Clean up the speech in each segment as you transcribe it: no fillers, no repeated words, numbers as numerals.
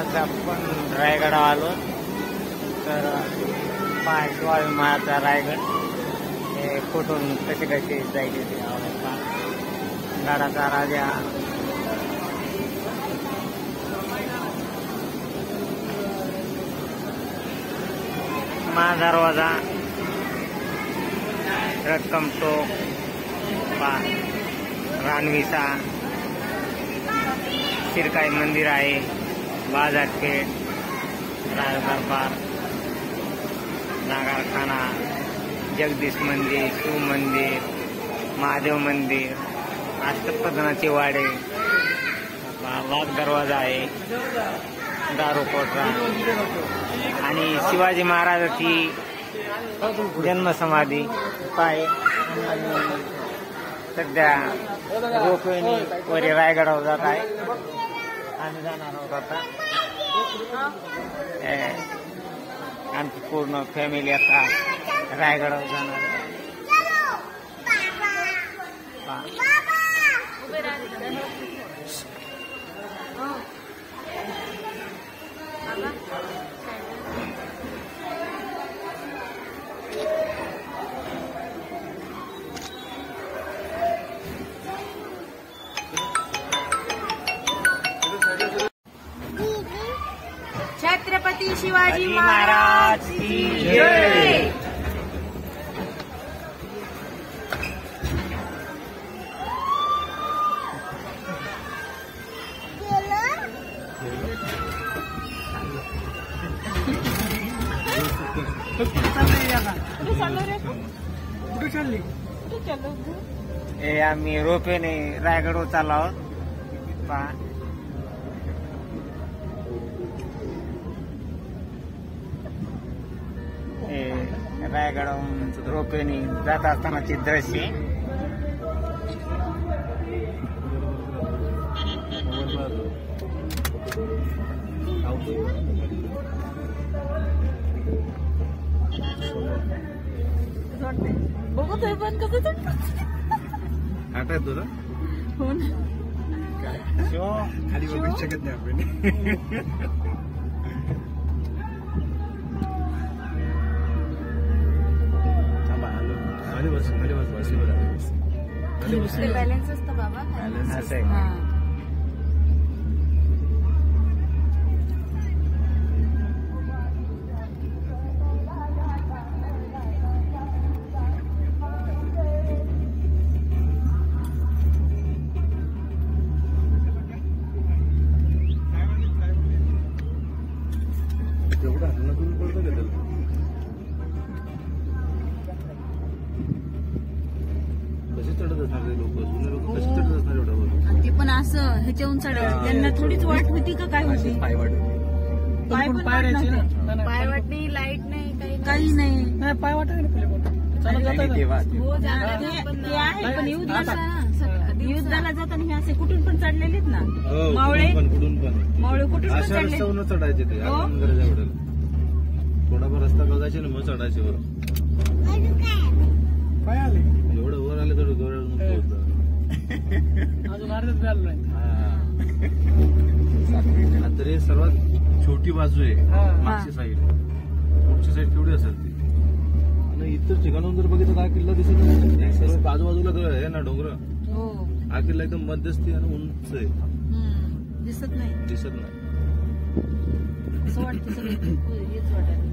आज आपण रायगड आलो तर शिवाजी महाराजचा रायगड हे कुठून कसे कसे जायचे ते गडाचा राजा महादरवाजा रक्कम टोक रानविसा शिरकाई मंदिर आहे बाजारपेठ राजदरबार नागारखाना जगदीश मंदिर शिव मंदिर महादेव मंदिर अष्टप्रधानाची वाडे वाघ दरवाजा आहे दारुकोटरा आणि शिवाजी महाराजांची जन्मसमाधी पाय सध्या रोपवेने वरी रायगडावर जात आहे आम्ही जाणार आहोत आता आमची पूर्ण फॅमिली आता रायगडावर जाणार आहे छत्रपती शिवाजी महाराज की जय। आम्ही रोपेने रायगडवर चाललो आहोत पहा रायगडावरून रोपेने जात असतानाचे दृश्य बघतोय पण कसं आठवत तुला हो ना खाली बघू शकत नाही आपण बॅलन्स असतं बाबा असं आहे ते पण असं ह्याच्याहून चढायचं त्यांना थोडीच वाट होती का काय होती पाय वाट नाही लाईट नाही काही नाही पाय वाटत पण युद्धाला जाताना हे असे कुठून पण चढलेलेत ना मावळे कुठून पण चढले चढायचे ते थोडाफार रस्ता बघायचे ना मग चढायचे पाय आले एवढं वर आले तर गौरव अजून अर्धच व्याल नाही तरी सर्वात छोटी बाजू आहे मागची साईड पुढची साईड केवढी असेल ती आणि इतर ठिकाणून जर बघितलं हा किल्ला दिसत नाही सर्व आजूबाजूला आहे ना डोंगर हा किल्ला एकदम मध्यस्थी आणि उंच आहे दिसत नाही असं वाटतं हेच वाटत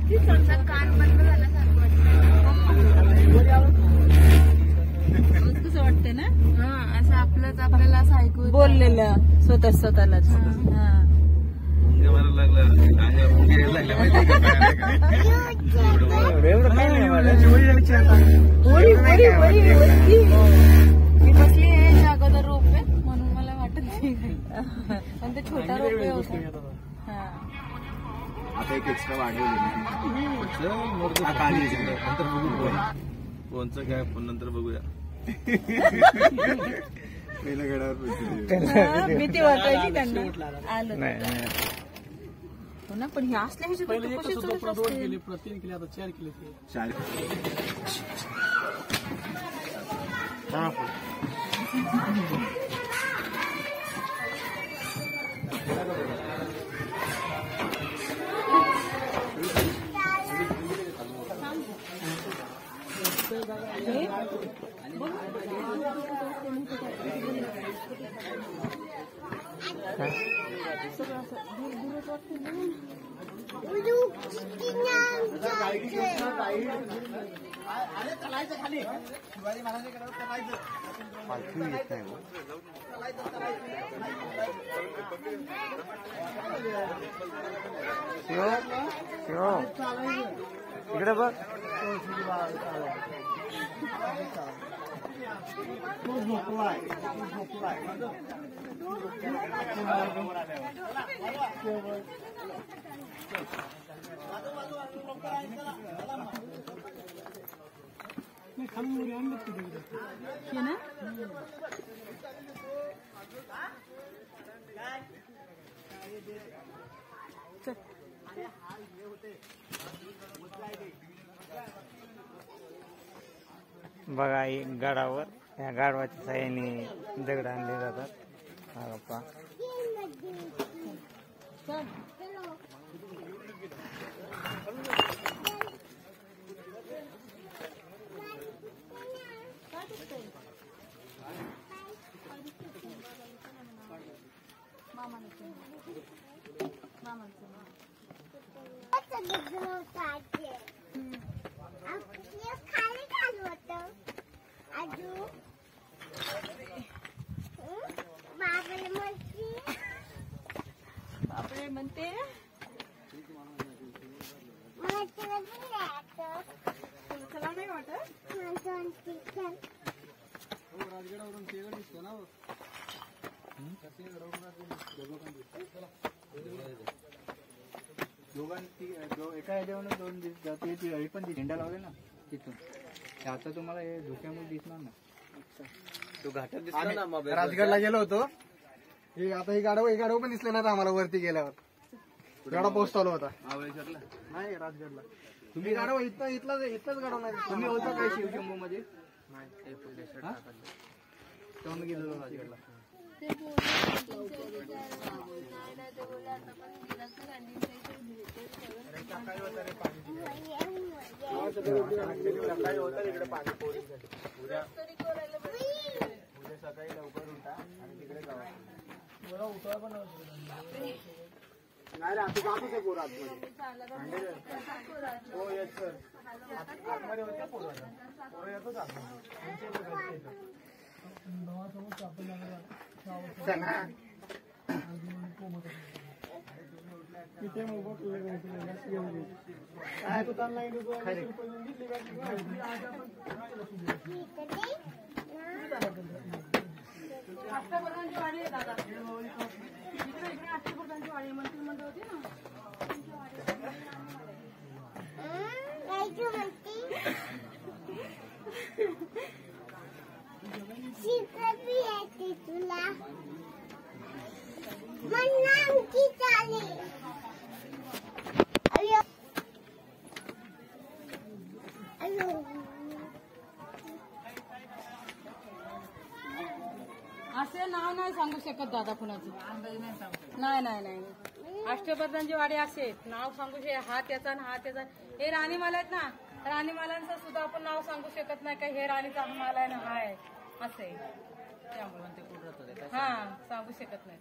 कान बंद झाल्यासारखं कसं वाटतंय ना असं आपल्याला असं ऐकू बोललेलं स्वतःलाच बसली अगोदर रोपे म्हणून मला वाटत नाही पण ते छोटा रोपे होता आता एक एक्स्ट्रा वाढवली नंतर बघू फोनचं काय फोन नंतर बघूया. पहिल्या गडावर भीती वाटायची त्यांना आलं नाही हो ना. पण हे असल्या पहिले ह्याच्यात एकच होतं, परत 2 केले, परत 3 केले, आता 4 केले ते. इकडे बघ. नाही, खाली उडी आणलीत की तिकडे. हे ना चल. बघा गडावर या गाढवाच्या साह्याने दगड आणले जातात. हा पहा. चल. बापरे म्हणते चला नाही वाटत. राजगडावरून तेगड दिसतो ना. एका ह्याच्यावरून 2 दिवस ती हळी पण झेंडा लावले ना तिथून. आता तुम्हाला हे धुक्यामुळे दिसणार ना. तो घाटात राजगडला गेलो होतो. हे आता ही गाडव पण दिसले ना आम्हाला वरती गेल्यावर. गाडा पाऊस चालू होता. नाही राजगडला तुम्ही गाडव इथलाच गाडव नाही. तुम्ही होता काय शिवशंभू मध्ये? नाही तेव्हा मी गेलेलो राजगडला. सकाळी होतं तिकडे पाणी पोळीसाठी. उद्या सकाळी लवकर उठा आणि तिकडे जावा. नाही रे तू कापूस आहे पोर आतमध्ये. हो येस सर. आतमध्ये होत्या पोरं येतोच आतमध्ये. तिथे मोबाईल अष्टप्रधानची वाडी आहे दादा. इकडे अष्टप्रधानची वाडी मंत्री होती ना. तुला असे नाव नाही सांगू शकत दादा कुणाचं. नाही अष्टप्रधानची वाडी असे नाव सांगू शकत. हा त्याचा आणि हा त्याचा. हे राणीमाला आहेत ना. राणीमालांचं सुद्धा आपण नाव सांगू शकत नाही का हे राणीचा माला आहे ना हा आहे असे. त्यामुळे हा सांगू शकत नाही.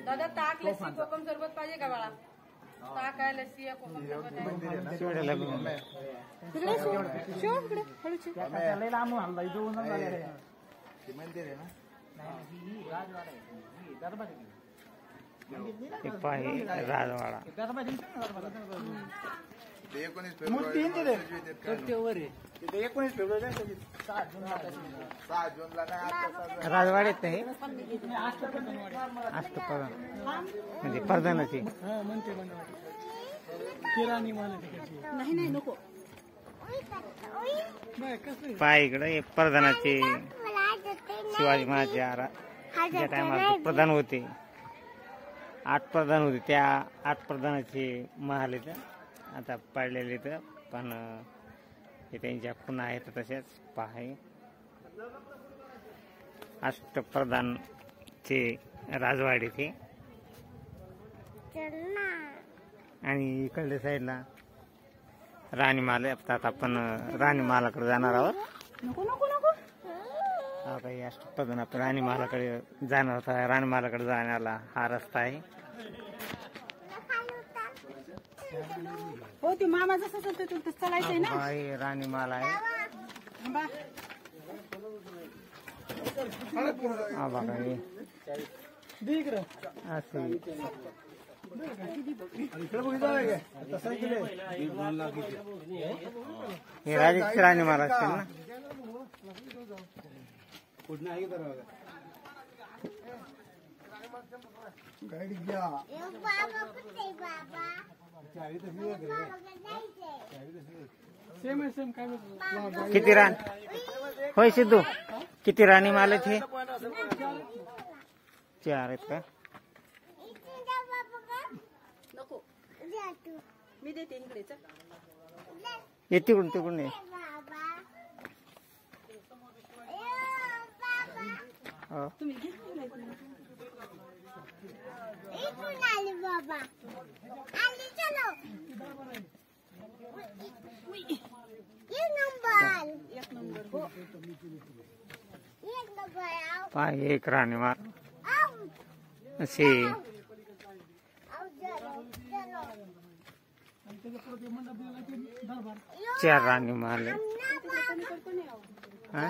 दादा ताक लस्सी कोकम सरबत पाहिजे का बाळा? ताक आहे लस्सी आहे कोकम सरबत आहे. मंदिर आहे ना. राजवाडा. मूर्ती आहे तिथे. तिथे 19 फेब्रुवारी आहे त्याची. 6 जूनला राजवाड्यात नाही अष्टप्रधान म्हणजे प्रधानाची म्हणते किराणी मला तिकडची नाही नाही नको नाही कसं पाय इकडे प्रधानाचे शिवाजी महाराज ज्या टायमाला प्रधान होते 8 प्रधान होते त्या 8 प्रधानाचे महाल इथं आता पाडलेले इथं पण हे त्यांच्या खुणा आहेत तशाच पहाय अष्टप्रधानचे राजवाडे ते आणि इकडल्या साईडला राणीमाल आता आपण राणीमालाकडे जाणार आहोत. नको नको नको आता हे अष्टप्रधान आपण राणीमालाकडे जाणार होता. राणीमालाकडे जाण्याला हा रस्ता आहे. हो ते मामा जसं चालतं तसं चालायचंय ना. हा हे राणीमाल आहे. थांबा. हा बघा हे असे हे राजाची राणीमाल असतील ना. सेम आहे सेम काय म्हणतो किती रान होय सिद्धू किती राणीमाल आहेत हे 4 आहेत का. नको मी देते इकडे चल. ये तिकडून तिकडून ये. हो. तुम्ही घे. एक नंबर हो. पाय एक राणीमाल असे 4 राणीमाल आहे. हा?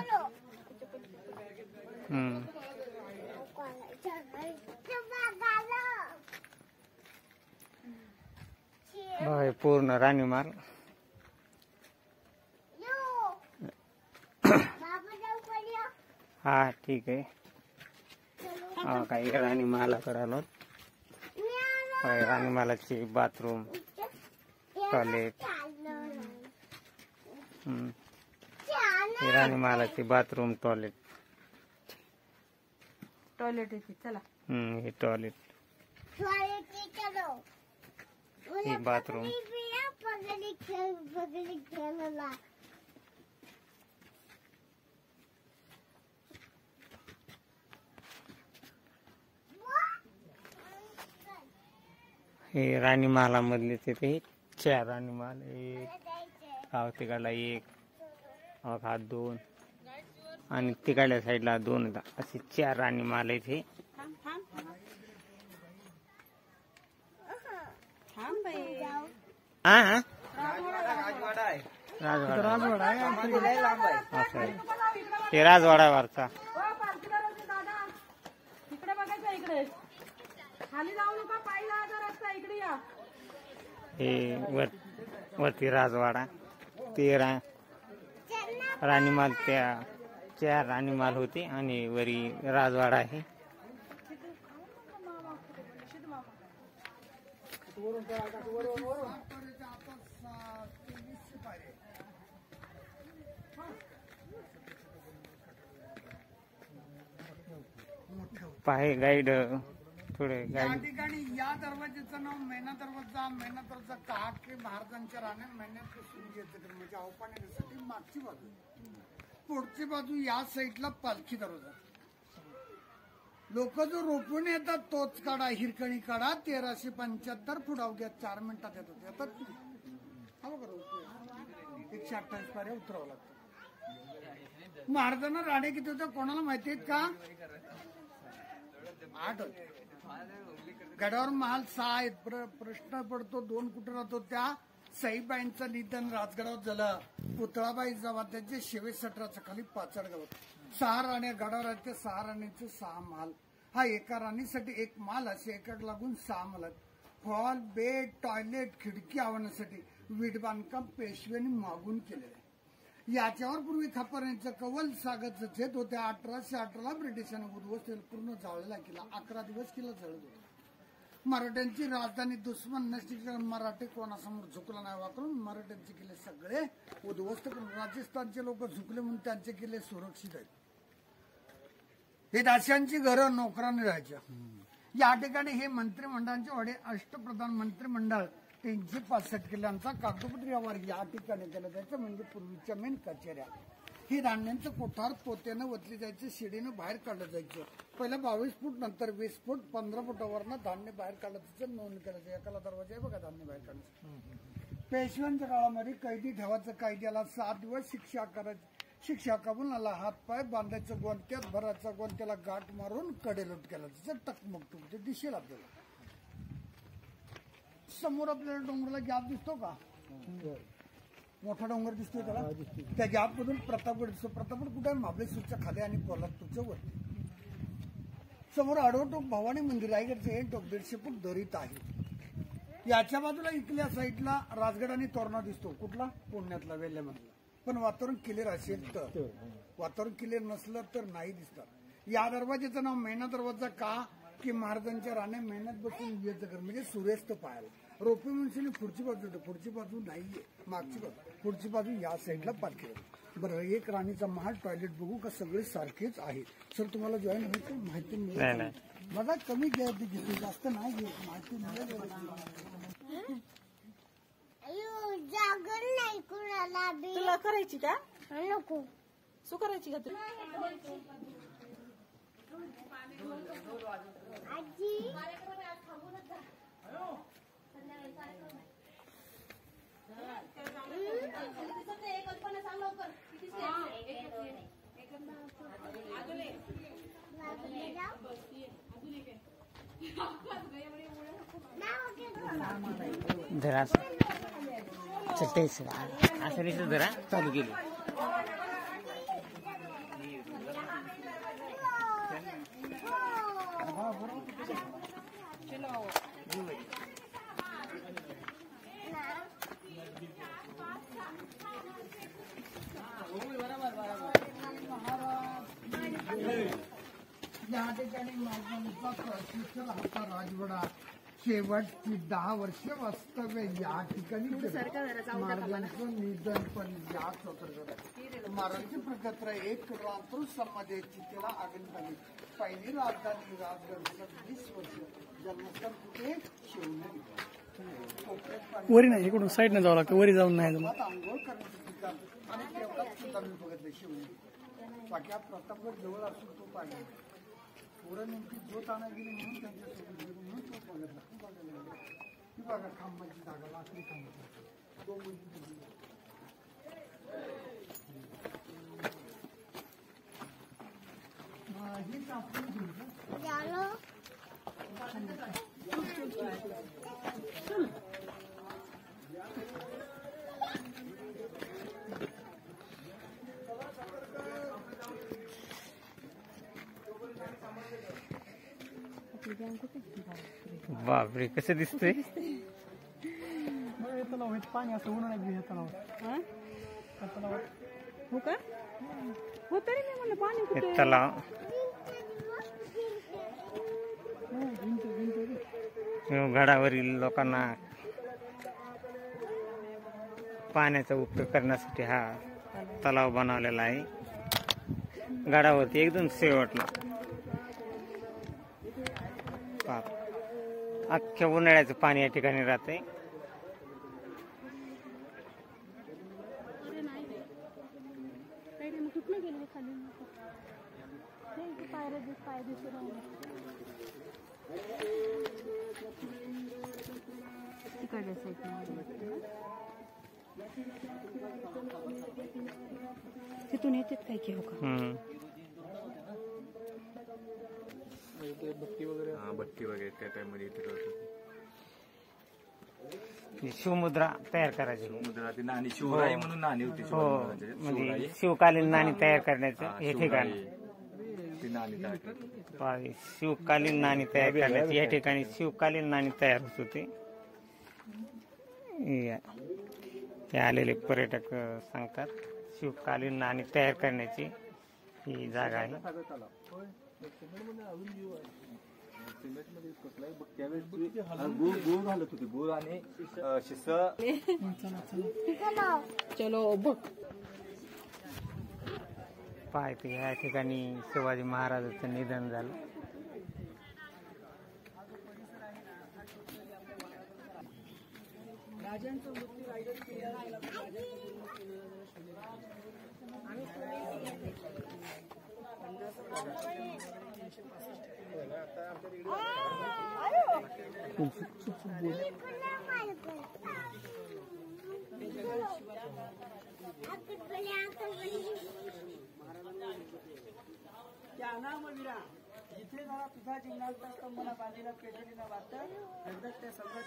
होय पूर्ण राणीमाल. हा ठीक आहे. हा काही राणीमालाकडे आलो. होय राणीमालाची बाथरूम टॉयलेट हे राणीमालाची बाथरूम टॉयलेट टॉयलेट येते चला. हे टॉयलेट हे बाथरूम हे राणीमालामधले ते 4 राणीमाल. एक तिकडला 1 हा 2 आणि तिकडल्या साईडला 2 असे 4 राणीमाल आहेत हे. थांब थांब थांब बाई. हा हा राजवाडा आहे. राजवाडा आहे. असं आहे. हे राजवाड्यावरचा दादा इकडे बघायचं. इकडे खाली जाऊ नका. पायी जायचा रस्ता. इकडे या. हे वरती राजवाडा ते राणीमाल त्या 4 राणीमाल होते आणि वरी राजवाडा आहे. पाहे गाईड थोडे या गाईड ठिकाणी या दरवाजेचं नाव मैना दरवाजा का की महाराजांच्या राण्या महिन्यात सुरू येते म्हणजे औपचारिकतेसाठी मागची बाजू. पुढची बाजू या साईडला पालखी दरवाजा. लोक जो रोपून येतात तोच काढा. हिरकणी काढा 1375 फूट अवघ्या 4 मिनिटात येतात. हा बघा रोपवे 128 पाऱ्या उतरावं लागतं. महाराजांना राणे किती होत्या कोणाला माहिती आहेत का? 8 होते. गडावर महाल 6 आहेत. प्रश्न पडतो 2 कुठे राहतो? त्या साईबाईंचं निधन राजगडावर झालं. पुतळाबाई जेव्हा त्यांचे 27 खाली पाचड गावात 6 राण्या गडावर आहेत. त्या 6 राण्यांचे 6 महाल. हा एका राणीसाठी 1 महाल असे एकाक लागून 6 महाल आहेत. हॉल बेड टॉयलेट खिडकी आवडण्यासाठी वीट बांधकाम पेशव्यांनी मागून केलेलं आहे. याच्यावर पूर्वी खापरांचं कवल सागत छेद होते. 1818 ब्रिटिशांनी उद्ध्वस्त पूर्ण जाळलेला किल्ला 11 दिवस किल्ला जळत होता. मराठ्यांची राजधानी दुश्मन नसती कारण मराठी कोणासमोर झुकला नाही वापरून मराठ्यांचे किल्ले सगळे उद्ध्वस्त करून राजस्थानचे लोक झुकले म्हणून त्यांचे किल्ले सुरक्षित आहेत. हे दास्यांची घरं नोकरांनी राहायच्या. या ठिकाणी हे मंत्रिमंडळांचे वडे अष्टप्रधान मंत्रिमंडळ 365 किल्ल्यांचा कागदोपत्री व्यवहार या ठिकाणी केला जायचं. म्हणजे पूर्वीच्या मेन कचेऱ्या. ही धान्यांचं कोठार पोत्यानं वतली जायचं. शिडीनं बाहेर काढलं जायचं. पहिला 22 फूट नंतर 20 फूट 15 फुटावरनं धान्य बाहेर काढलं जायचं. नोंद करायचं. एकाला दरवाजा आहे बघा धान्य बाहेर काढायचं. पेशव्यांच्या काळामध्ये कैदी ठेवायचं. कैद्याला 7 दिवस शिक्षा करायची. शिक्षा कबूलला हातपाय बांधायचं. गोंत्यात भरायचा. गोंत्याला गाठ मारून कडेलोट केला जायचं. टकमक ते दिसेल आपल्याला. समोर आपल्याला डोंगराला गॅप दिसतो का? मोठा डोंगर दिसतोय त्याला. त्या गॅप मधून प्रतापगड दिसतो. प्रतापगड कुठे आहे? महाबळेश्वरच्या खाली आणि पोलादपूरच्या वरती. समोर आडवटोक भवानी मंदिर रायगडचं हे टोक 150 फूट दरीत आहे. याच्या बाजूला इथल्या साईडला राजगड आणि तोरणा दिसतो. कुठला? पुण्यातला वेल्ल्यामधला. पण वातावरण क्लिअर असेल तर. वातावरण क्लिअर नसलं तर नाही दिसतात. या दरवाजेचं नाव मेणा दरवाजा का? की महाराजांच्या राणे मेहनत बसून यायचं कर म्हणजे सूर्यास्त पाहायला. रोपी म्हणून पुढची बाजू होतं. पुढची बाजू नाहीये. मागची बाजू. पुढची बाजू या साईडला पालखी होती. बरं एक राणीचा महाल टॉयलेट बघू का? सगळे सारखेच आहेत. सर तुम्हाला जॉईन व्हायचं माहिती मिळेल. बघा कमी घेते घेते जास्त नाही घेत. माहिती मिळेल. तुला करायची का? नको. सु करायची का तू? जरा चट्टे असं दिसत जरा चालू केली. या ठिकाणी महाराजांचा प्रशिक्षण होता राजवाडा. शेवटची 10 वर्ष वास्तव्य या ठिकाणी महाराजांचं निधन पण याच होतं. महाराजांची प्रकत्र एक रात्र समाधीची त्याला आगन झाली. पहिली राजधानी राजगड 20 वर्ष. जन्मस्थान कुठे? शिवनेरी. वरी नाही इकडून साईडनं जावं लागतं. वरी जाऊन नाही जमत. आंघोळ करण्याचं ठिकाण आणि तेवढाच सुद्धा मी बघितलं शिवनेरी. बाकी प्रतापगड जवळ असून तो पाहिजे. पुढे नेमकी झोत आणा गेली म्हणून त्यांच्यासोबत गेलो म्हणून तो बघितला. ही बघा खांबाची जागा लाकडी खांबाची 2 मजली. ही कापून घेऊ. बापरे कसं दिसतंय. तलावात पाणी असं उन्हाळ्यात तलावात. हो का? हो तरी मी म्हणलं पाणी कुठे? तलाव गडावरील लोकांना पाण्याचा उपयोग करण्यासाठी हा तलाव बनवलेला आहे. गडावरती एकदम शेवटला अख्ख्या उन्हाळ्याचं पाणी या ठिकाणी राहते. तिथून येतात काय की हो का? भट्टी वगैरे त्या टाइम मध्ये शिवमुद्रा तयार करायची. समुद्रात नाणी शिवराई म्हणून नाणी होती. हो म्हणजे शिवकालीन नाणी तयार करण्याचं हे ठिकाण. ती नाणी तयार करते. शिवकालीन नाणी तयार करण्याची या ठिकाणी शिवकालीन नाणी तयार होत होती. ते आलेले पर्यटक सांगतात शिवकालीन नाणी तयार करण्याची ही जागा आहे. गुळ घालत होते, गुळ आणि शिस. चलो बघ. पाहते या ठिकाणी शिवाजी महाराजांचं निधन झालं. जिथे जरा तुझा जीवनाचा स्तंभला बांधलेला पेटलेला वाटत एकदा त्या सम्राट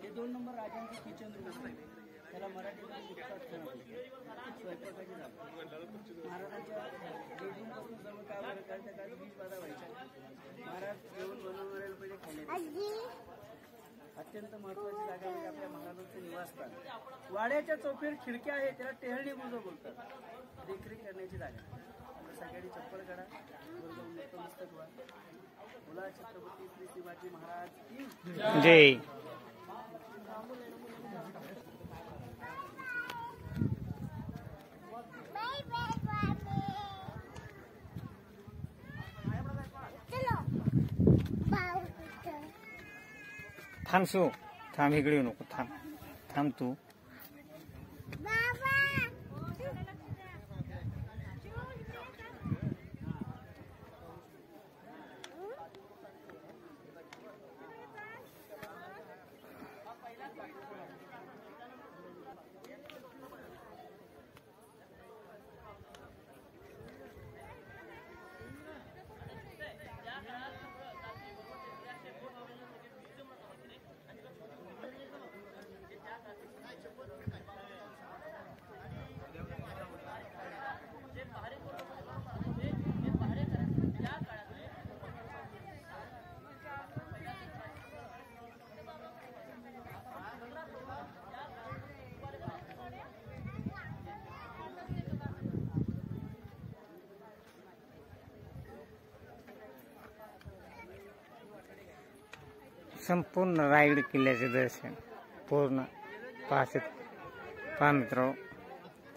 हे 2 नंबर राजांचे किचन रूम असते. त्याला मराठीमध्ये स्वयंपाकाची जागा. महाराजांच्या बेडरूम पासून सर्व काय त्या काळात 20 बाधा व्हायच्या. महाराज जेवण बनवणाऱ्याला पहिले खाण्याची अत्यंत महत्वाची जागा म्हणजे आपल्या महाराजांचं निवासस्थान. वाड्याच्या चौफेर खिडक्या आहेत, त्याला टेहळणी बुजं बोलतात. देखरेख करण्याची जागा. सगळ्यांनी चप्पल काढा, नतमस्तक व्हा. बोला छत्रपती श्री शिवाजी महाराज की जय. थांब शिव, थांब, इकडे येऊ नको. थांब थांब तू. संपूर्ण रायगड किल्ल्याचे दर्शन पूर्ण पहा मित्र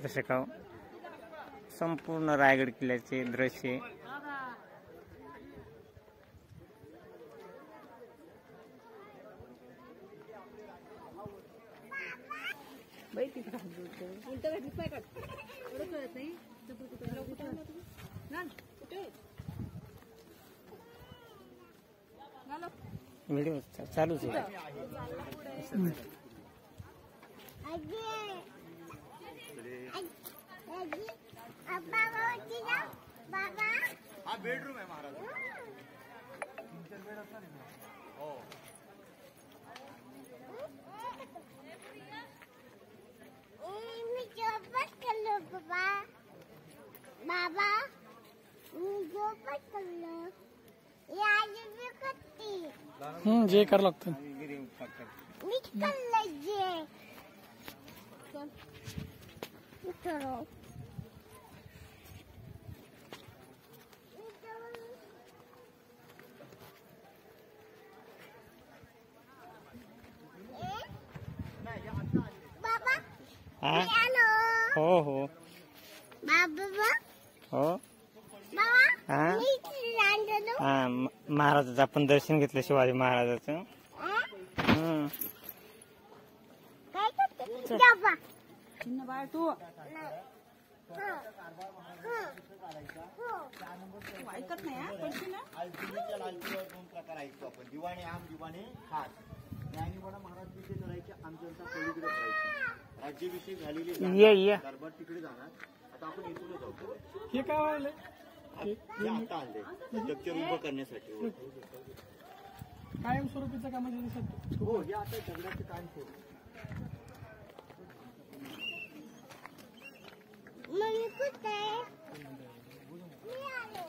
दर्शकाव, संपूर्ण रायगड किल्ल्याचे दृश्य. व्हिडिओ चालूच आहे. हा बेडरूम आहे महाराज. हो. मी झोपच करलो बाबा. बाबा मी झोपच करलो. जे कर लागतं. मीच करलं जे. बाबा हो हो बाबा हो. बाबा हा, महाराजाचं आपण दर्शन घेतलं, शिवाजी महाराजाचं. काय करते बाबा? चिन्न बाळ तू ऐकत नाही हा, पडशील ना. दोन प्रकार ऐकतो आपण, दिवाणी आम, दिवाणी खास. ज्ञानीपणा महाराज तिथे करायचे, आमच्या पलीकडे करायचे. राज्याभिषेक झालेली दरबार तिकडे जाणार. आता आपण इथूनच जाऊ. हे काय वाढलं? आता आणले स्ट्रक्चर उभं करण्यासाठी. कायमस्वरूपीचं कामाच्या दिवसात. हो, हे आता दगडाचं काम करू. मम्मी कुठे? मी आलो.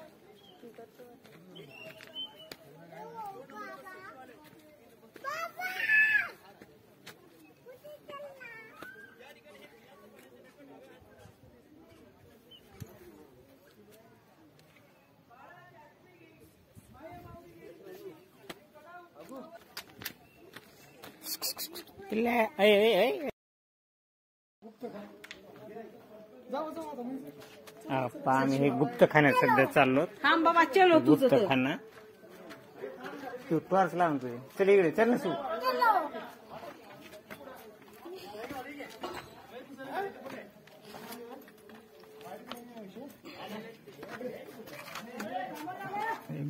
पिल्ल्या ऐ ऐ ऐ आम्ही हे गुप्तखान्यात सध्या चाललो. हा बाबा चलो तुझं तर. गुप्तखाना तू टॉर्च लावून तुझे चल इकडे चल ना तू.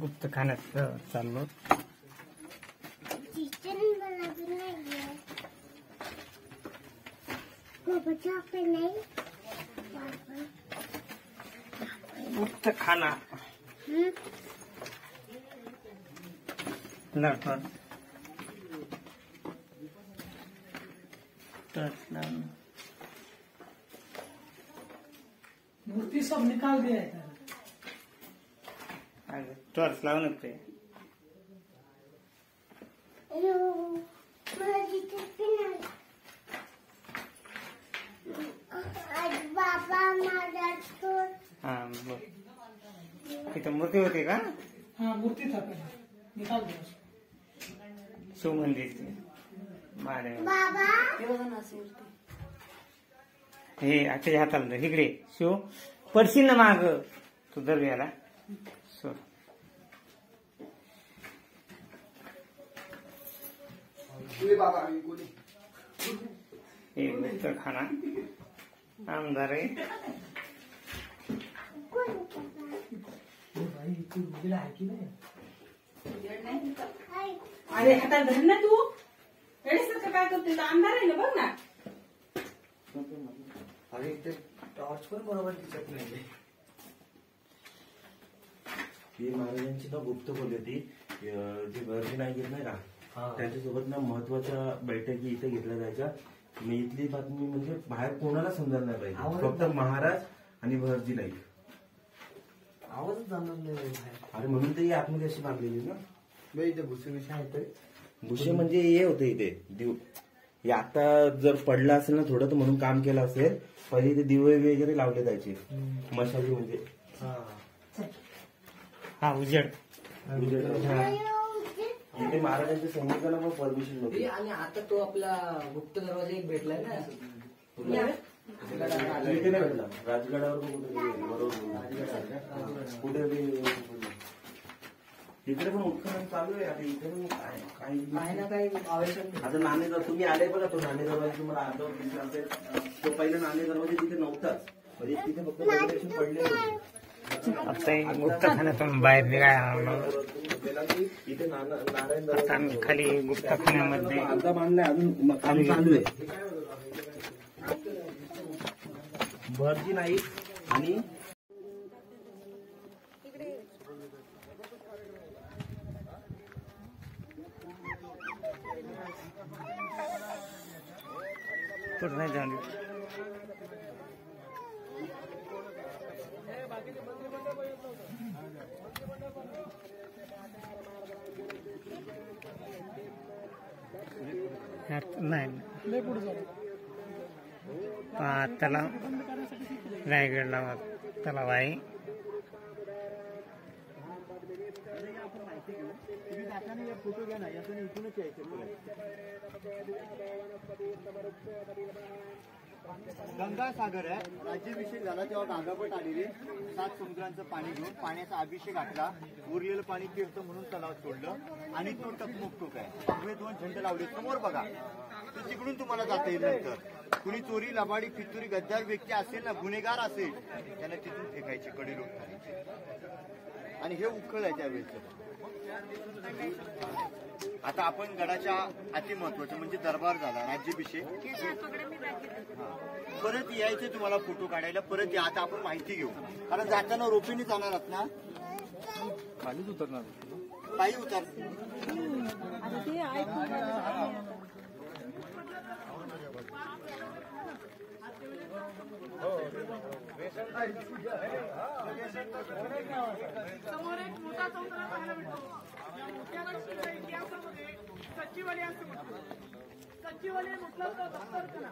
गुप्तखान्यात चाललो. गुप्तखाना मूर्ति सब निकाल दिया है. टॉर्च लावून ते बाबा माझा तो हा बघ तिथं मूर्ती होती का? हाँ मूर्ति था पहले, निकाल दिया. शिवमंदिरची महादेव बाबा हे आजच्या हाताला धर. इकडे शिव पडशील ना माग तू दरव्याला सोड. हे गुप्तखाना आमदार आहे. भाई तू उजला है कि नहीं? अरे हातात धर ना तू. एवढ्यासारखं काय करते? तो आमदार आहे ना, बघ ना. अरे ते टॉर्च पण बरोबर दिसत नाही. ही महाराजांची ना गुप्त बोलली होती. जे भरजी नाईक नाही का, त्यांच्यासोबत ना महत्वाच्या बैठकी इथे घेतल्या जायच्या. मी इथली बातमी म्हणजे बाहेर कोणाला समजायला नाही पाहिजे, फक्त महाराज आणि भरजी नाईक. आवाजच जाणार नाही बाहेर. अरे म्हणून ते आतमध्ये अशी बांधलेली ना. बाई इथे भुसे विषय आहे तरी भुसे म्हणजे हे होते इथे दिव. हे आता जर पडलं असेल ना थोडं तर म्हणून काम केलं असेल. पहिले इथे दिवे वगैरे लावले जायचे मशाली म्हणजे. हा उजेड इथे महाराजांच्या सैनिकांना पण परमिशन नव्हती. आणि आता तो आपला गुप्त दरवाजा एक भेटलाय ना. इथे नाही भेटला. राजगडावर पण कुठे बरोबर कुठे तिकडे पण उत्खनन चालू आहे. आता इथे पण काही ना काही आवश्यक. आता नाणे तुम्ही आले बघा, तो नाणे दरवाजा तुम्हाला आठवत असेल. तो पहिला नाणे दरवाजा तिथे नव्हताच, म्हणजे तिथे फक्त दगड पडले होते. आता गुप्तखान्यातून बाहेर निघायला इथे नारायण आता आम्ही खाली गुप्तखान्यामध्ये आता बांधलाय, अजून काम चालू आहे. भरजी नाईक आणि पुढे नाही जाऊन नाही तलाव रायगडला तलाव आहे. फोटो घ्या ना, यातून इथूनच यायचं. गंगासागर आहे. राज्याभिषेक झाला तेव्हा गांगापट आलेली 7 समुद्रांचं पाणी घेऊन पाण्याचा अभिषेक घातला. उरलेलं पाणी तीर्थ म्हणून तलाव सोडलं आणि तो टकमुक आहे. पुढे 2 झेंडे लावले समोर बघा. तर तिकडून तुम्हाला जाता येईल. नंतर कुणी चोरी लबाडी फितुरी गद्दार व्यक्ती असेल ना, गुन्हेगार असेल, त्याला तिथून फेकायचे कडे लोक. आणि हे उखळ आहे त्यावेळेस. आता आपण गडाच्या अति महत्वाचं म्हणजे दरबार झाला, राज्याभिषेक. परत यायचं तुम्हाला फोटो काढायला. परत या. आता आपण माहिती घेऊ, कारण जाताना रोपीने जाणार आहात ना. खालीच उतरणार. पायी उतर. समोर एक मोठा चौतरा पाहायला मिळतो. या मोठ्या गडाच्या इतिहासामध्ये सच्चीवाली असं म्हणतात. सच्चीवाली म्हटलं तर दत्तरखाना,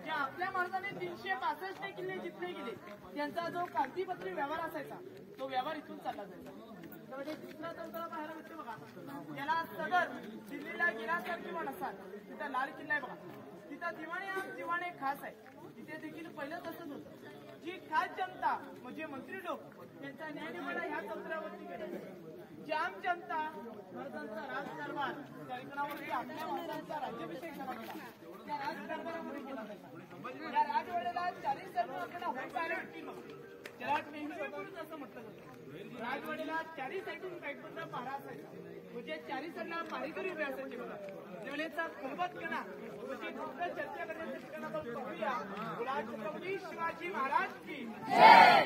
जे आपल्या महाराजांनी 365 किल्ले जिंकले गेले, त्यांचा जो कागदीपत्री व्यवहार असायचा तो व्यवहार इथून चालला जायचा. म्हणजे दुसरा चौथरा पाहायला भेटते बघा. त्याला सदर दिल्लीला गेल्यासारखी म्हण असाल तिथं लाल किल्ला आहे बघा. तिथं दिवाणे खास आहे. तिथे देखील पहिलं तसंच होतं. जी खास जनता म्हणजे मंत्री लोक त्यांचा न्यायनिवाडा ह्या चौथऱ्यावरती केला. जाम जनता महाराजांचा राजकारभार कार्यक्रमावरती आपल्या महाराजांचा राज्याभिषेक झाला होता. त्या राजकारभारामध्ये केला जायचा. या राजवाड्याला 40 सर्वांकडे होत आले त्याला नेहमी असं म्हटलं जातं. राजवाड्याला 40 साईडून पॅकबंद पहारा असायचा. म्हणजे 40 साईडला पारीकरी उभे असायचे बघा. त्यावेळेचा खलबतपणा म्हणजे दुसऱ्या चर्चा करण्याच्या ठिकाण आपण पाहूया. छत्रपती शिवाजी महाराज की जय.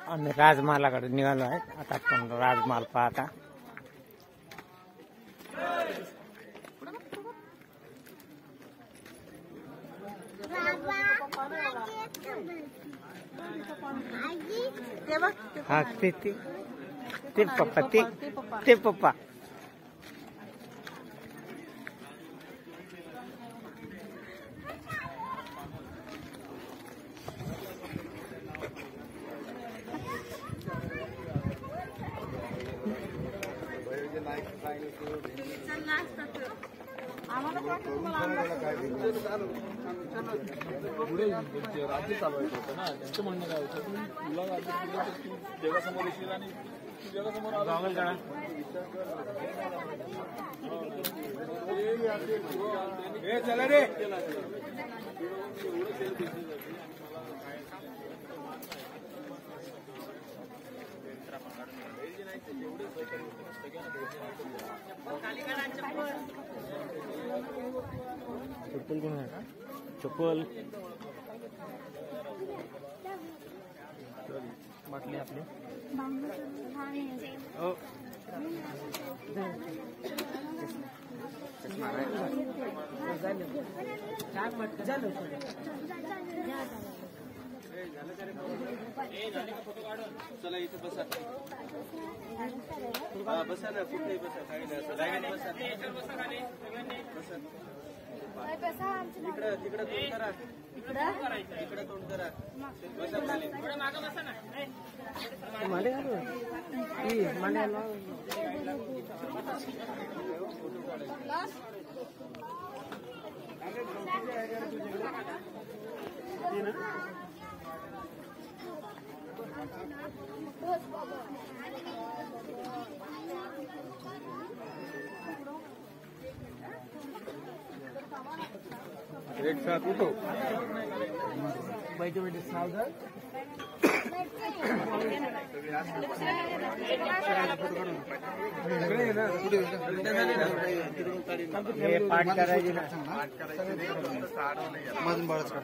आम्ही राजमहालाकडे निघालो आहे. आता आपण राजमहाल पाहता. हा ते पप्पा ते पप्पा पुढे राज्य चालवायचं होतं ना. त्यांचं म्हणणं काय होतं की तुला राज्य दिलं तर तू जगासमोर येशील आणि तू जगासमोर चला रे. चप्पल कोण आहे का? चप्पल बाटली आपली हो. चला इथे बसा. बसा ना. कुठेही बसा. काही नाही असं लाईनीत बसा. तिकडं तोंड करा. इकडं तोंड करा. बसा खाली. मागं बसा ना. एक साथ उठो. बैठे बैठे सावधान. पाठ करायची ना. मधून बरंच काढ.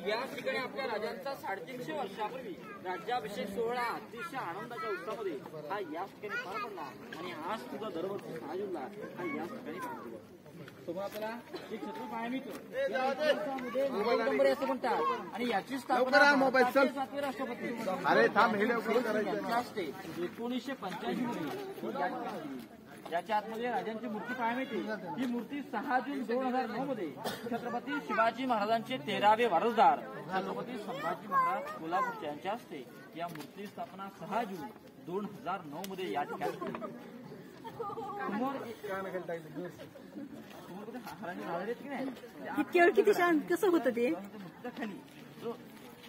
या ठिकाणी आपल्या राजांचा 350 वर्षापूर्वी राज्याभिषेक सोहळा अतिशय आनंदाच्या उत्साहामध्ये हा याच ठिकाणी पार पडला आणि आज सुद्धा दरवर्षी 6 जूनला हा याच ठिकाणी पार पडला. समोर आपल्याला एक छत्र पाहायला मिळतो. असं म्हणतात आणि याची स्थापना 7वे राष्ट्रपती यांच्या हस्ते 1985 मध्ये ज्याच्या आतमध्ये राजांची मूर्ती पाहायला मिळते. ही मूर्ती 6 जून 2009 मध्ये छत्रपती शिवाजी महाराजांचे 13वे वारसदार छत्रपती संभाजी महाराज कोल्हापूरच्या यांच्या हस्ते या मूर्ती स्थापना 6 जून 2009 मध्ये या ठिकाणी किती छान कसं होतं ते खाली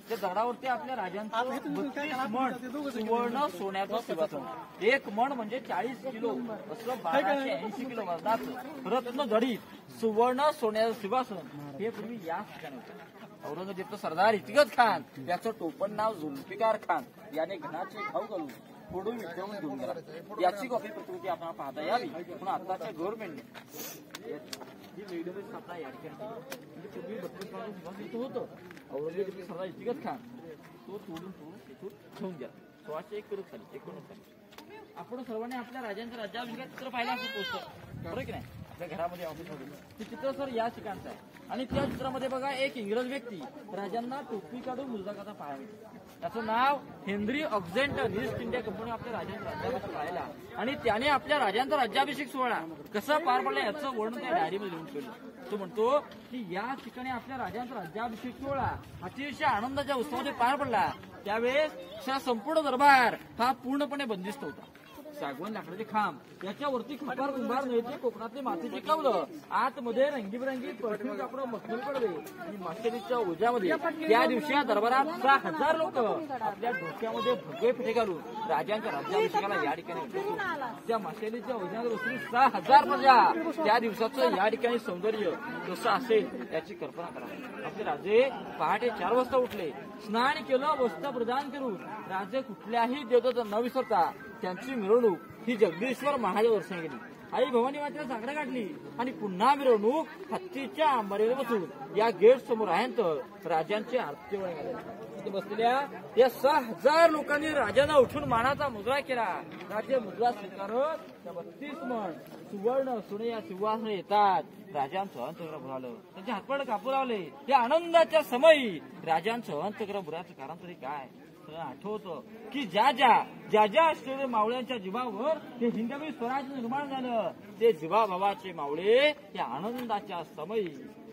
त्या दगडावरती आपल्या राजांचं 32 मण सुवर्ण सोन्याचं सिंहासन. एक मण म्हणजे 40 किलो असं 1280 किलो वजनाचं रत्न जडीत सुवर्ण सोन्याचं सिंहासन हे पूर्वी याच ठिकाणी होतं. औरंगजेबचं सरदार इतिगत खान याचं टोपण नाव जुल्फिकार खान याने घनाचे घाऊ घालून फोडून विटवून घेऊन गेला. याची कॉपी प्रतिकृती आपल्याला पाहता यावी. पण आताच्या गव्हर्नमेंटने ही वेगवेगळी स्थापना या ठिकाणी केली. म्हणजे पूर्वी 32 होतं. औरंगजेबचे सरदार इतिगत खान तो तोडून तिथून घेऊन गेला. 1659 साली आपण सर्वांनी आपल्या राजांच्या राज्याभिषेकात चित्र पाहिलं असं पोस्टर, बरोबर की नाही, आपल्या घरामध्ये ऑफिसमध्ये ते चित्र सर या ठिकाणचं आहे. आणि त्या चित्रामध्ये बघा एक इंग्रज व्यक्ती राजांना टोपी काढून मुलगाचा पाया मिळतो. त्याचं नाव हेनरी ऑक्झेंटन ईस्ट इंडिया कंपनी आपल्या राजांचा राज्याभिषेक पाहिला आणि त्याने आपल्या राजांचा राज्याभिषेक सोहळा कसा पार पडला याचं वर्णन त्या डायरीमध्ये लिहून ठेवलं. तो म्हणतो की या ठिकाणी आपल्या राजांचा राज्याभिषेक सोहळा अतिशय आनंदाच्या उत्सवामध्ये पार पडला. त्यावेळेस संपूर्ण दरबार हा पूर्णपणे बंदिस्त होता. सागवान लाकडाचे खांब याच्यावरती कुंभार नव्हते, कोकणातले मातीचे कवलं, आतमध्ये रंगीबिरंगी परफ्यूम कापडं मखमल पडले आणि माशेलीच्या ओझ्यामध्ये त्या दिवशी या दरबारात 6,000 लोक आपल्या डोक्यामध्ये भगवे फेटे घालून राजांच्या राज्याभिषेकाला या ठिकाणी उतरले. त्या माशेलीच्या ओझ्यामध्ये बसली 6,000 प्रजा. त्या दिवसाचं या ठिकाणी सौंदर्य कसं असेल याची कल्पना करा. आपले राजे पहाटे 4 वाजता उठले, स्नान केलं, वस्त्र प्रदान करून राजे कुठल्याही देवतेचा न विसरता त्यांची मिरवणूक ही जगदीश्वर महाराज दर्शन केली. आई भवानी मातेला साकडं काढली आणि पुन्हा मिरवणूक हत्तीच्या अंबारीवर बसून या गेट समोर आल्यानंतर राजांची आरती वळली. बसलेल्या या 6,000 लोकांनी राजांना उठून मानाचा मुद्रा केला. राज्य मुद्रा स्वीकारत 32 मन सुवर्ण सोने या सिंहासनावर येतात. राजांचं अंतग्रह बुडालं, त्यांचे हातपाड कापू लावले. या आनंदाच्या समयी राजांचं अंतग्रह बुडायचं कारण तरी काय आठवतं की ज्या ज्या असलेल्या मावळ्यांच्या जीवावर हे हिंदवी स्वराज्य निर्माण झालं, ते जीवाभावाचे मावळे या आनंदाच्या समयी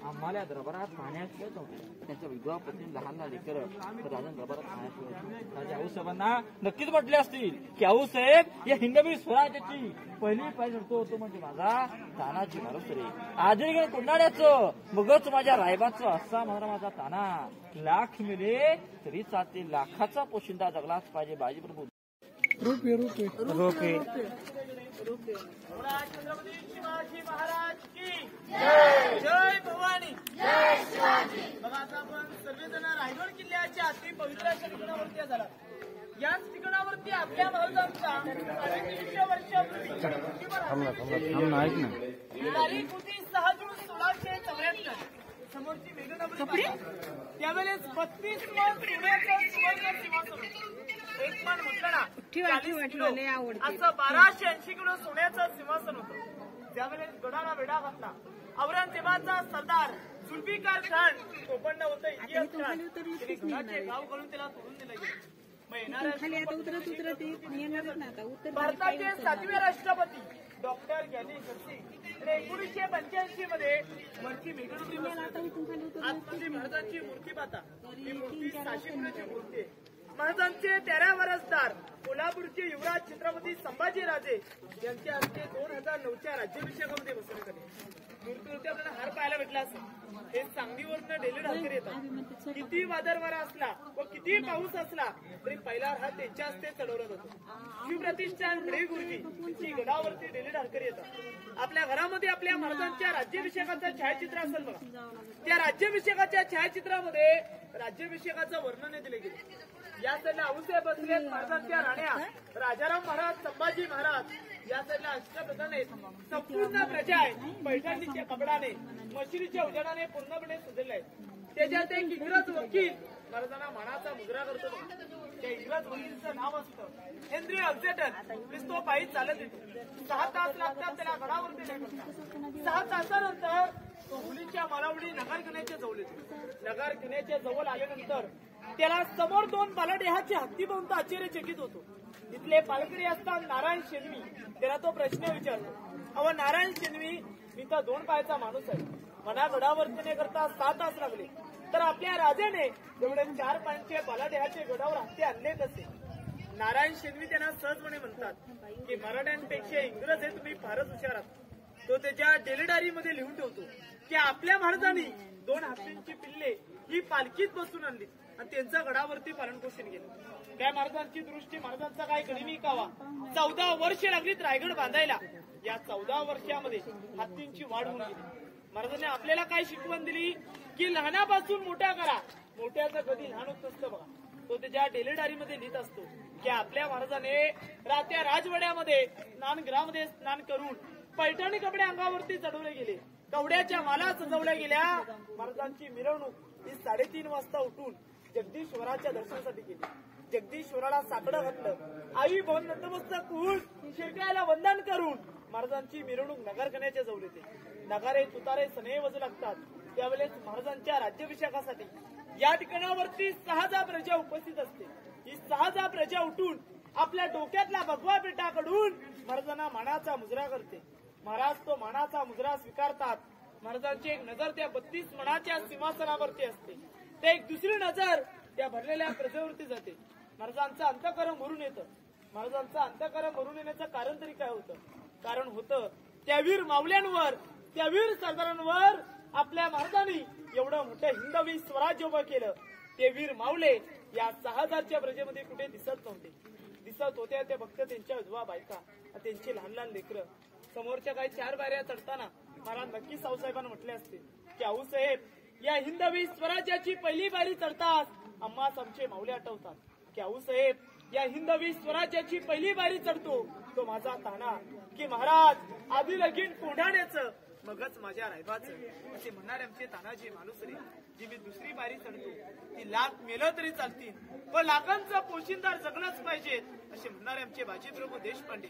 आम्हाला दरबारात पाहण्याशिवाय नव्हते. त्यांच्या विधवा पत्नी लहान लेकर राजा दरबारात पाहण्याशिवाय राजा आऊसाहेबांना नक्कीच म्हटले असतील की आऊसाहेब या हिंदवी स्वराज्याची पहिली पाय चढतो तो म्हणजे माझा तानाजी मारुसरे. आजही कोंडाण्याचं मगच माझ्या रायबाचं असा म्हणा माझा ताना. लाख मिले तरी चालते, लाखाचा पोशिंदा जगलाच पाहिजे. बाजी प्रभू रुपये छत्रपती शिवाजी महाराज की जय भवानी. बघा आता आपण सर्वजण रायगड किल्ल्याच्या अति पवित्र अशा ठिकाणावरती झाला. याच ठिकाणावरती आपल्या महाराजांचा 350 वर्षापूर्वी कृती 6 जून 1674 समोरची वेगळी त्यावेळेस 32 मन सोन्याचं सुवर्ण सिंहासन, एक मन म्हटलं ना 40 किलो असं 1280 किलो सोन्याचं सिंहासन होतं. त्यावेळेस गडाला वेढा घातला औरंगजेबाचा सरदार जुल्फिकार खान. कोकण होतं इतिहास गडाचे गाव करून त्याला सोडून दिलं गेलं. भारताचे 7वे राष्ट्रपती डॉक्टर ज्ञानेश्वर सिंग 1985 मध्ये वरची मेघडून महाराजांची मूर्ती पाहता. ही मूर्ती 600 किलोची मूर्ती आहे. महाराजांचे 13 वारसदार कोल्हापूरचे युवराज छत्रपती संभाजीराजे यांच्या हस्ते 2009च्या राज्याभिषेकामध्ये बसवण्यात आले. मूर्तीवरती आपल्याला हार पाहायला भेटला असं. हे सांगलीवरनं डेली ढालकरी येतात. किती वादळवारा असला व किती पाऊस असला तरी पहिला हार त्यांच्या हस्ते चढवला जातो. शिवप्रतिष्ठान भिडे गुरुजी यांची गडावरती डेली ढालकरी येतात. आपल्या घरामध्ये आपल्या महाराजांच्या राज्याभिषेकाचं छायाचित्र असेल बघा. त्या राज्याभिषेकाच्या छायाचित्रामध्ये राज्याभिषेकाचं वर्णन दिले गेले. या साईडला आऊसाहेब बसले महाराजांच्या राण्या, राजाराम महाराज, संभाजी महाराज. या साईडला अष्टप्रधान आहेत. संपूर्ण प्रजा आहे पैठणीच्या कपडाने मशिदीच्या उजाडाने पूर्णपणे सजले आहेत. त्याच्यात एक इंग्रज वकील महाराजांना मानाचा मुद्रा करतो. त्या इंग्रज वकीलचं नाव असतं हेनरी ऑक्झेंटन. तो पायी चालत येतो. 6 तास लागतात त्याला गडावरती नेण्यासाठी. 6 तासानंतर तो मुलीच्या मालावडी नगरखान्याच्या जवळ येतो. नगरखान्याच्या जवळ आल्यानंतर त्याला समोर 2 बलाढ्याचे हत्ती पाहून आश्चर्यचकित होतो. इथले पालकरी असतात नारायण शेणवी. त्याला तो प्रश्न विचारतो, अव नारायण शेणवी, मी तर 2 पायाचा माणूस आहे, मला गडावरती नेण्याकरता 6 तास लागले, तर आपल्या राजाने एवढे 4 पायांचे बलाढ्याचे गडावर हत्ती आणले कसे? नारायण शेणवी त्यांना सहजपणे म्हणतात की मराठ्यांपेक्षा इंग्रज हे तुम्ही फारच हुशार आहात. तो त्याच्या डेलीडायरीमध्ये लिहून ठेवतो की आपल्या महाराजांनी 2 हत्तींची पिल्ले ही पालखीत बसून आणली आणि त्यांचं गडावरती पालनपोषण केलं. त्या महाराजांची दृष्टी, महाराजांचा काय गणिमी कावा. 14 वर्ष लागलीत रायगड बांधायला. या 14 वर्षामध्ये हत्तींची वाढ होऊन गेली. महाराजांनी आपल्याला काय शिकवण दिली की लहानापासून मोठा करा. मोठ्याचं कधी लहान होत नसतं बघा. तो त्याच्या डेलीडायरीमध्ये लिहित असतो की आपल्या महाराजाने रात्या राजवाड्यामध्ये स्नानगृहामध्ये स्नान करून पैठणी कपडे अंगावरती चढवले गेले. कवड्याच्या माला सजवल्या गेल्या. महाराजांची मिरवणूक ही 3:30 वाजता उठून जगदीश्वराच्या दर्शनासाठी गेली. जगदीश्वराला साकडं घातलं. आई भाऊन नतमस्तक होऊन शिरकायला वंदन करून महाराजांची मिरवणूक नगरकन्याच्या जवळ येते. नगारे तुतारे सनई वाजू लागतात. त्यावेळेस महाराजांच्या राज्याभिषेकासाठी या ठिकाणावरती 6,000 प्रजा उपस्थित असते. ही 6,000 प्रजा उठून आपल्या डोक्यातला भगवा पेटाकडून महाराजांना मानाचा मुजरा करते. महाराज तो मानाचा मुजरा स्वीकारतात. महाराजांची एक नजर त्या 32 मणाच्या सिंहासनावरती असते. ते एक दुसरी नजर त्या भरलेल्या प्रजेवरती जाते. महाराजांचं अंतःकरण भरून येतं. महाराजांचं अंतःकरण भरून येण्याचं कारण तरी काय होतं? कारण होतं त्या वीर मावल्यांवर, त्या वीर सरदारांवर आपल्या महाराजांनी एवढं मोठं हिंदवी स्वराज्य उभं केलं. ते वीर मावले या 6,000च्या प्रजेमध्ये कुठे दिसत नव्हते. दिसत होत्या त्या फक्त त्यांच्या विधवा बायका, त्यांची लहान लहान लेकरं. समोरच्या काही 4 बाऱ्या चढताना महाराज नक्कीच सावसाहेबांना म्हटले असते की आऊसाहेब, या हिंदवी स्वराज्याची पहिली बारी चढताच आम्हास आमचे मावले आठवतात. की आऊसाहेब, या हिंदवी स्वराज्याची पहिली बारी चढतो तो माझा ताना, की महाराज आधी लगीन कोंढाण्याचं मगच माझ्या रायबाचं, असे म्हणणारे आमचे तानाजी मालुसरे. जी मी दुसरी बारी चढतो ती लाख मेलं तरी चालतील, पण लाखांचा पोशिंदार जगणंच पाहिजे असे म्हणणारे आमचे बाजीप्रभू देशपांडे.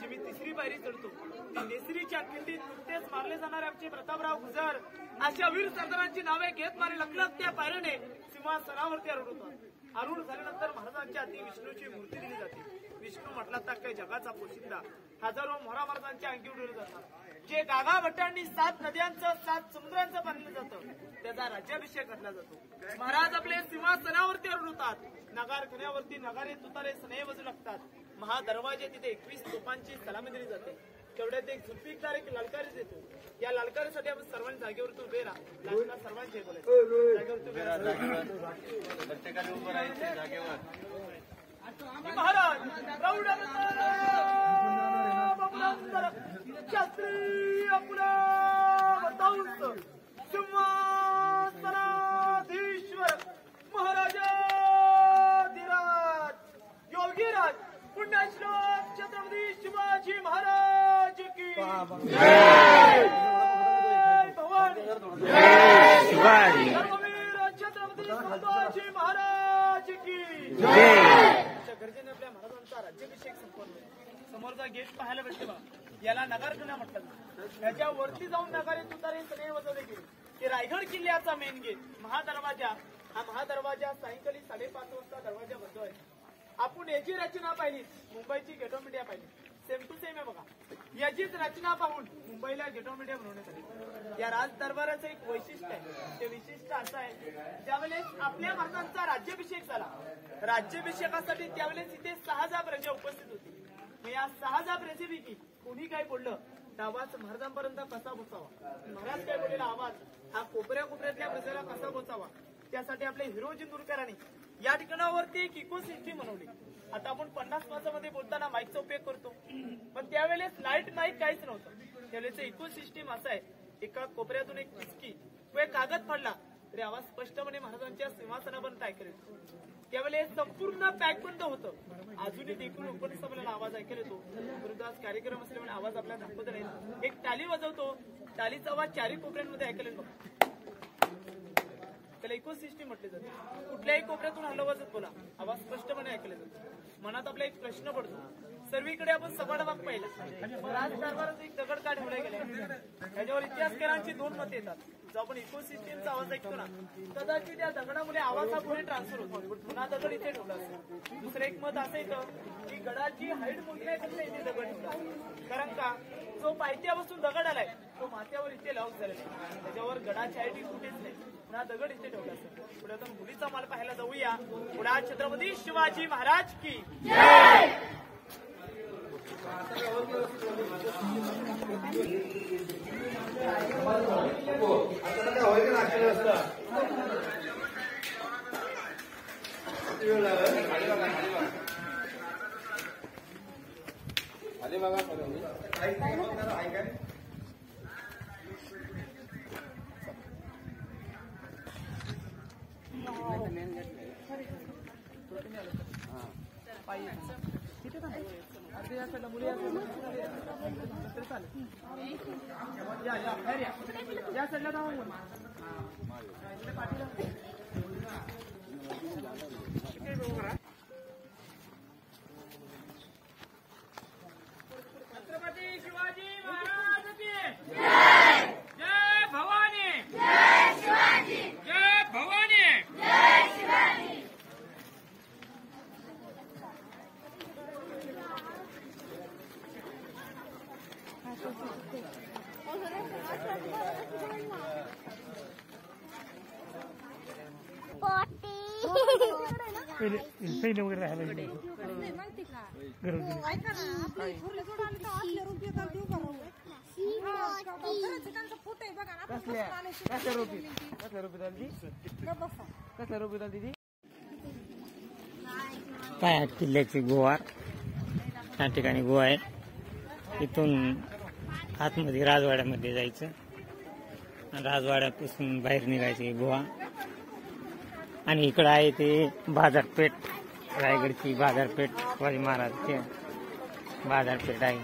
जी मी तिसरी बारी चढतो ती नेसरीच्या किल्लीत नुकतेच मारले जाणारे आमचे प्रतापराव गुजर, अशा वीर सरदारांची नावे घेत मारे लखलख त्या पायऱ्याने सिंहासनावरती आरूढ होतात. आरूढ झाल्यानंतर महाराजांच्या हाती विष्णूची मूर्ती दिली जाते. विष्णू म्हटला तर काही जगाचा पोशिंदा. हजारो मोहरा महाराजांच्या अंगी उडवले जातात. जे गागा भट्टांनी 7 नद्यांचं 7 समुद्रांचं बांधलं जातं त्याचा राज्याभिषेक घातला जातो. महाराज आपले सिंहासनावरती आरूढ होतात. नगारखान्यावरती नगारे तुतारे सनई वाजू लागतात. महादरवाजे तिथे 21 तोफांची सलामी दिली जाते. तेवढ्यात एक झुलपिकदार एक ललकारीच येतो. या ललकारीसाठी आपण सर्वांनी जागेवरती उभे राहा. सर्वांचे बोलायचं जागेवरती उभे राहा. प्रत्येकाने उभं राहायचं जागेवर. महाराज प्रौढ शास्त्री आपला बताऊंच सिंहासनाधीश्वर महाराजाधिराज योगीराज पुण्यश्लोक छत्रपती शिवाजी महाराज की जय. भवानी शिवाजी धर्मवीर छत्रपती शिवाजी महाराज की जय. अशा गरजेने आपल्या महाराजांचा राज्याभिषेक संपन्न. समोरचा गेट पाहायला भेटते बा, याला नगारखाना म्हटलं. त्याच्यावरती जाऊन नगारे तुतारे सनई वाजवले गेले. की रायगड किल्ल्याचा मेन गेट महादरवाजा. हा महादरवाजा सायंकाळी 5:30 वाजता दरवाजा बंद आहे. आपण याची रचना पाहिली, मुंबईची गेट ऑफ इंडिया पाहिली, सेम टू सेम आहे बघा. याचीच रचना पाहून मुंबईला गेट ऑफ इंडिया बनवण्यात आली. या राज दरबाराचं एक वैशिष्ट्य आहे. ते वैशिष्ट्य असं आहे, त्यावेळेस आपल्या महाराजांचा राज्याभिषेक झाला. राज्याभिषेकासाठी त्यावेळेस इथे 6,000 प्रजा उपस्थित होती. या 6,000 प्रजेपैकी कोणी काय बोललं तर आवाज महाराजांपर्यंत कसा पोचावा, महाराज काय बोललेला आवाज हा कोपऱ्या कोपऱ्यातल्या प्रजेला कसा पोचावा, त्यासाठी आपले हिरोजी दुरकरांनी या ठिकाणावरती एक इको सिस्टीम बनवली. आता आपण 50 माणसामध्ये बोलताना माईकचा उपयोग करतो, पण त्यावेळेस लाईट माईक काहीच नव्हतं. त्यावेळेस इको सिस्टीम असा आहे, एका कोपऱ्यातून एक पिचकी व एक कागद पडला तरी आवाज स्पष्टपणे महाराजांच्या सिंहासनापर्यंत ऐकले. त्यावेळेस संपूर्ण पॅक बंद होतं. अजूनही देखील उपनिषदाला आवाज ऐकायला येतो. परंतु आज कार्यक्रम असल्यामुळे आवाज आपल्याला दाखवत नाही. एक टाली वाजवतो, टालीचा आवाज 4 कोपऱ्यांमध्ये ऐकायला येतो. त्याला इको सिस्टीम म्हटले जाते. कुठल्याही कोपऱ्यातून हलवाजत बोला, आवाज स्पष्टपणे ऐकले जातो. मनात आपला एक प्रश्न पडतो, सर्वीकडे आपण सपाटबाग पाहिला, राज दरबारात एक दगड का ठेवला गेला. त्याच्यावर इतिहासकारांची 2 मतं येतात. जो आपण इको सिस्टीमचा आवाज ऐकतो ना, कदाचित त्या दगडामुळे आवाज हा पुढे ट्रान्सफर होतो, पुन्हा दगड इथे ठेवला असतो. दुसरं एक मत असं येतं की गडाची हाईट मोजण्याकरता इथे दगड ठेवला, कारण का जो पायथ्यापासून दगड आलाय तो माथ्यावर इथे लॉक झालेला आहे. त्याच्यावर गडाची हाईट कुठेच नाही, पुन्हा दगड इथे ठेवला असतो. पुढे आता मुलीचा माल पाहायला जाऊया. पुढे छत्रपती शिवाजी महाराज की जय. आले बघा या साईडला छत्रपती शिवाजी महाराज की जय भवानी, जय शिवाजी, जय भवानी, जय शिवाजी. पहिले वगैरे राहायला काय किल्ल्याची गुहार त्या ठिकाणी गुहा आहे. इथून आतमध्ये राजवाड्यामध्ये जायचं, राजवाड्यापासून बाहेर निघायची गुहा. आणि इकडं आहे ते बाजारपेठ, रायगडची बाजारपेठ, शिवाजी महाराजची बाजारपेठ आहे.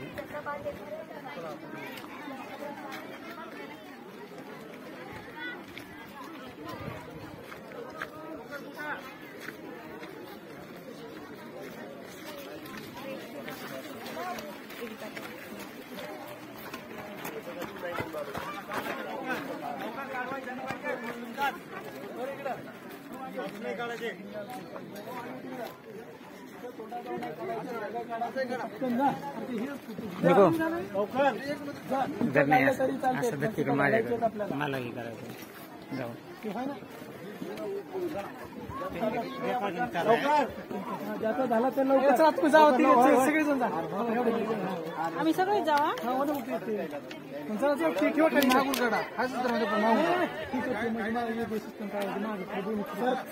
देखो जर नाही असं धरती का माझ्याकडे मलाही करायचं जाऊ. आम्ही सगळे जावा.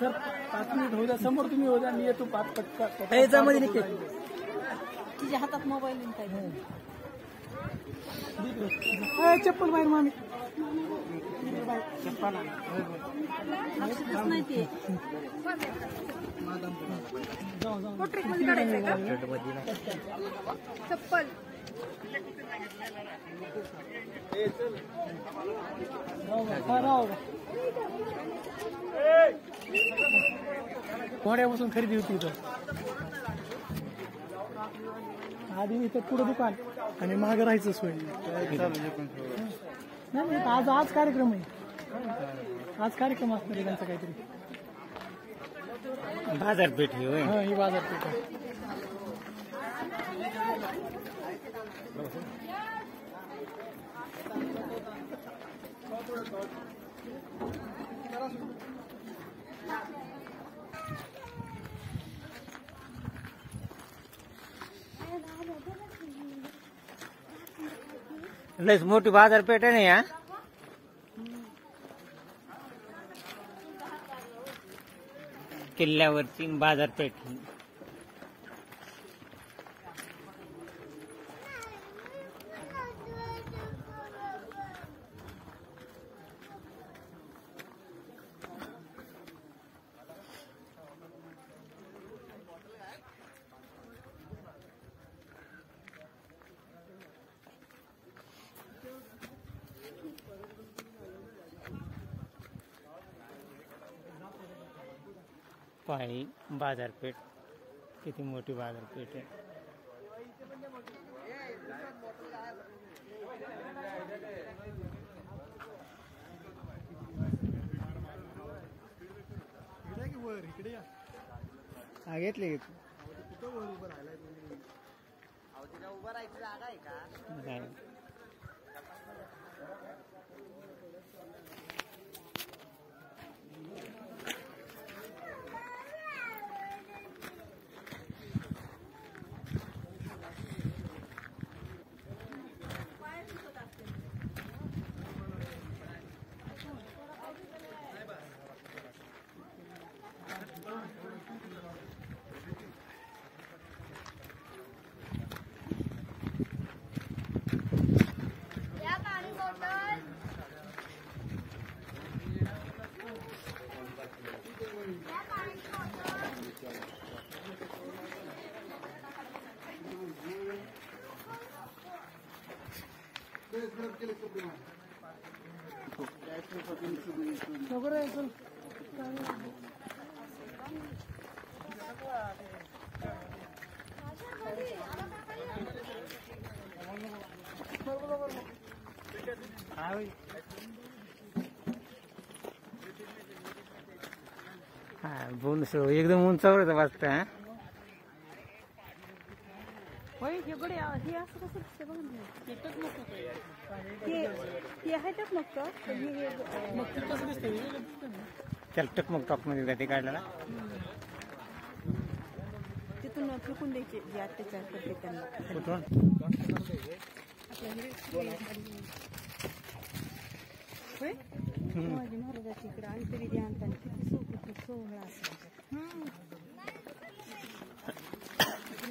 सर 5 मिनिट होऊ द्या, समोर तुम्ही होऊ द्या, मी येतो 5 पटका. तिच्या हातात मोबाईल चप्पल बाहेर मामी. लक्षातच नाही ते. चप्पल कोड्यापासून खरेदी होती इथं. आधी इथं पुढं दुकान आणि मागं राहायचं सोय. नाही आज कार्यक्रम आहे, आज कार्यक्रम असणार त्यांचा काहीतरी. बाजारपेठ ही होय. ही बाजारपेठ आहे. लयच मोठी बाजारपेठ आहे ना या. किल्ल्यावरची बाजारपेठ. पाही बाजारपेठ, किती मोठी बाजारपेठ आहे. घेतले बोन एकदम उंचावर येतं वाटतं. हा होय हे गडे हे असं कसं दिसतं बघ ना. ते टकमक ते आहे टकमक मग कसं दिसतं त्याला टकमक टॉप मध्ये ते काढलं तिथून फेकून द्यायचे जे अत्याचार करते त्यांना. कुठून शिवाजी महाराजाच्या इकडे अंतरी द्या आणताना किती सोहळा असायचा.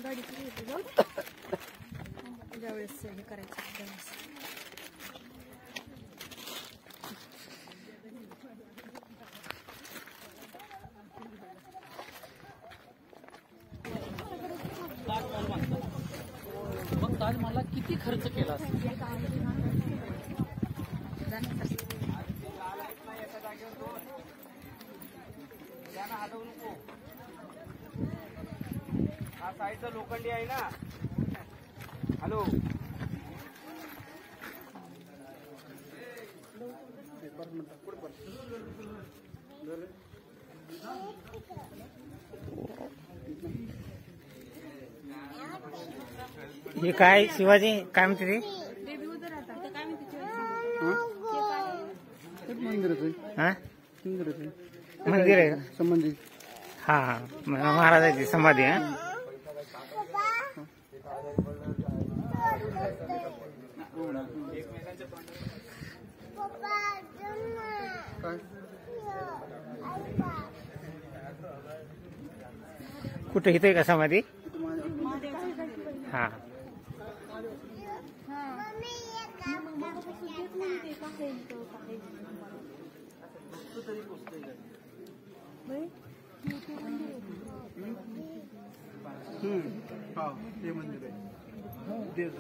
गाडी जाऊ ज्यावेळेस हे करायचं त्यावेळेस मग ताजमहाला किती खर्च केला असेल. हा साईडचा लोखंडी आहे ना. हॅलो हे काय शिवाजी काय म्हणते ते हा मंदिर आहे का संबंधित हा हा महाराजाची समाधी आहे. कुठे इथे का समाधी. हा ते मंदिर आहे तेच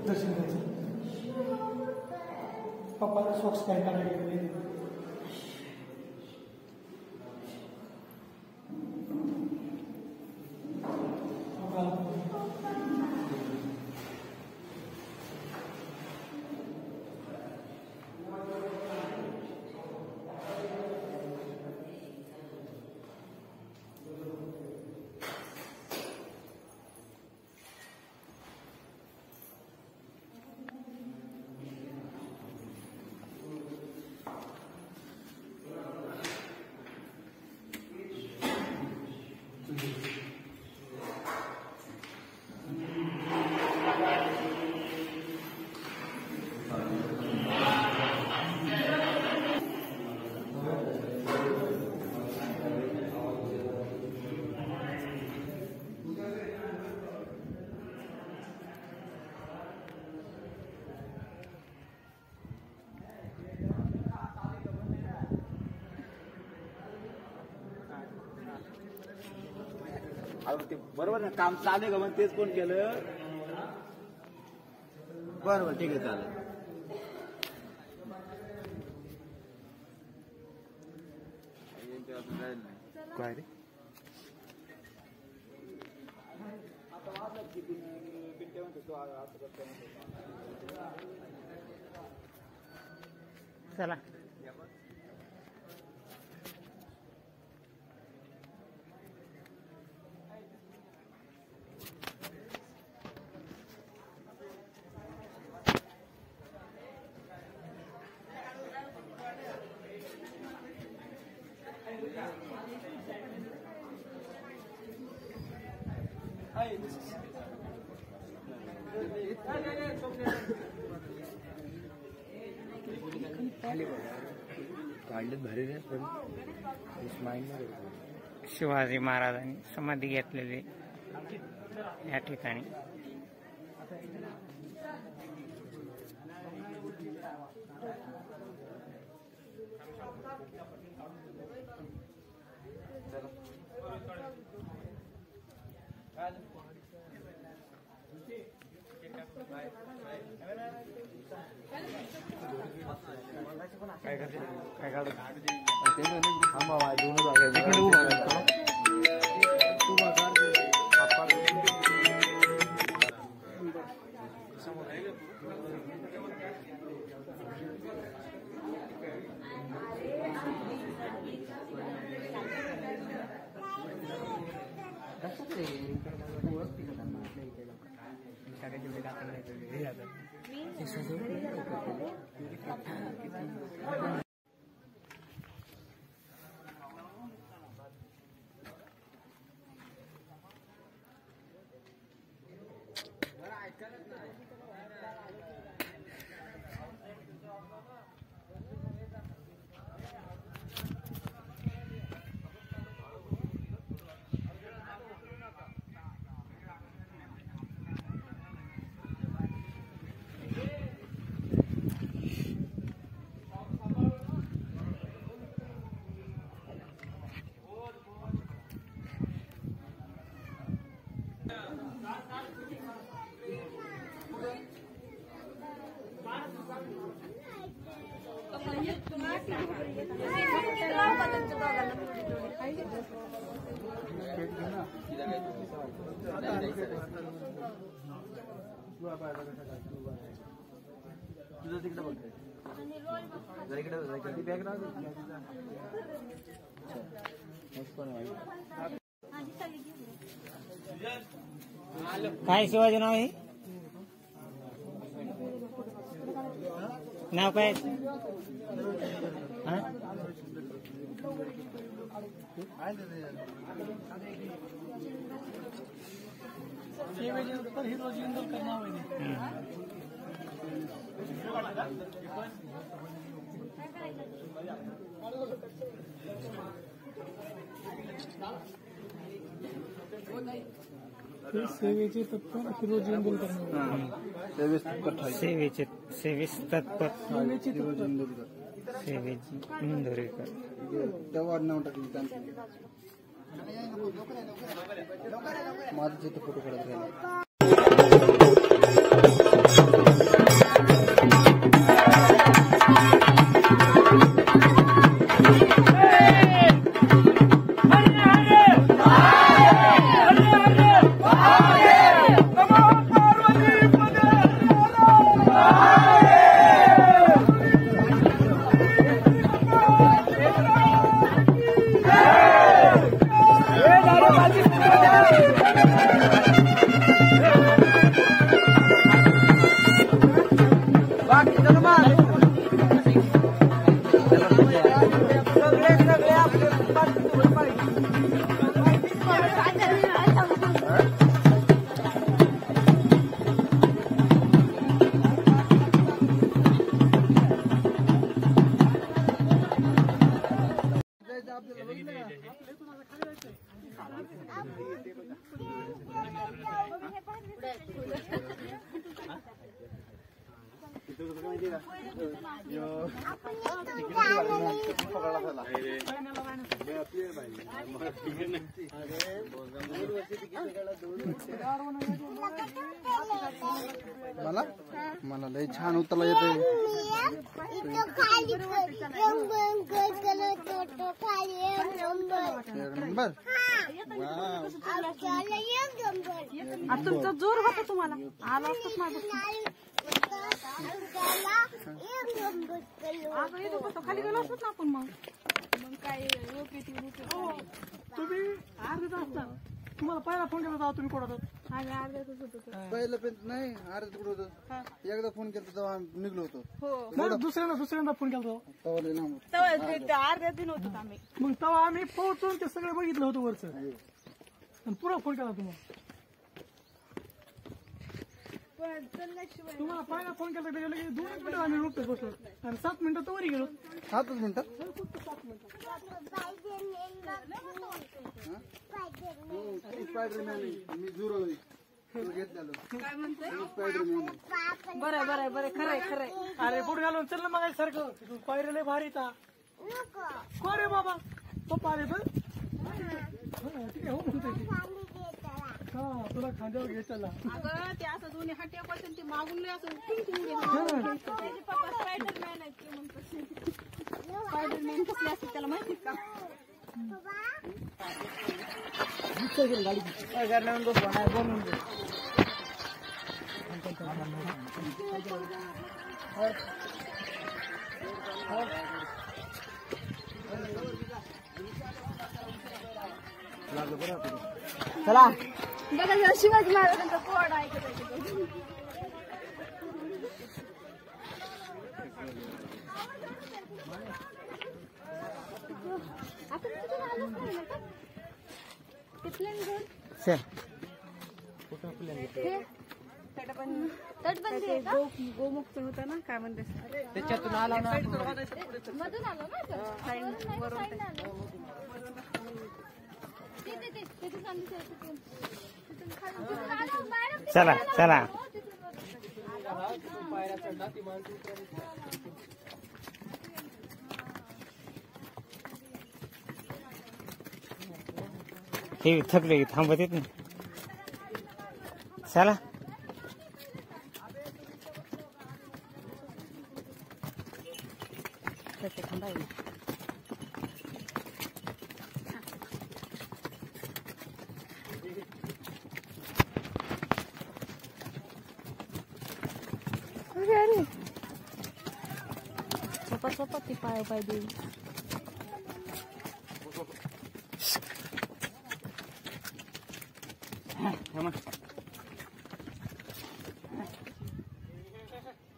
दर्शन घ्यायचं. पप्पाला सॉक्स काय करायला बरोबर ना. काम चालू आहे का मग तेच कोण केलं. बरोबर ठीक आहे चालेल. काय रे चला शिवाजी महाराजांनी समाधी घेतलेली या ठिकाणी काय शिवाजी नाव आहे नाव काय सेवेचे तत्पर हिरोजी इंदोरकर सेवेस तत्पर सेवेची इंदोरीकर तेव्हा नाव टाकलं त्यांचं माझं तिथं फोटो काढत राहिला मला मला लय छान उतरला येते नंबर तुमचा जोर होता तुम्हाला आला असतच खाली गेलो असत ना आपण मग काय तुम्ही अर्धा तास तुम्हाला पहिला फोन केला होता तुम्ही कोण होतात पहिलं पण नाही अर्धा कुठं होतं एकदा फोन केला तेव्हा निघलो होतो मग दुसऱ्यांदा फोन केला अर्ध्या दिन होतो आम्ही मग तेव्हा आम्ही पोहोचून ते सगळं बघितलं होतं वरचं पुन्हा फोन केला तुम्हाला तुम्हाला पहिला फोन केला तर लगेच 2 मिनिटं आम्ही रोखतो बसलो आणि 7 मिनिटं वरी गेलो. 7 मिनिटं स्पायडरमॅन मी झुरो घेतलेलो. काय म्हणते बरं बरं बरं खरंय खरंय. अरे बुट घालून चल ना मग सारखं पायरे लय भारी ता को रे बाबा पप्पा आले तर ठीक आहे हो म्हणतो की. हा तुला खांद्यावर घे चला. अगं ते असं दोन्ही हाट्या पासून ते मागून लय असं पप्पा स्पायडरमॅन आहे ते म्हणतो. स्पायडरमॅन कसले असते त्याला माहितीच का? चला बघा जरा शिवाजी महाराजांचा कोड ऐकत तटबंदी आहे का? गोमुक्त होता ना काय म्हणते त्याच्यातून आला ना मधून आलो ना तो? वरून आलो. तिथे सांगितलं तिथून. तिथून खाली. तिथून आलो, बाहेर चला चला हे थकले थांबत येत नाही. चला सोपा ती पाय पाय देईल.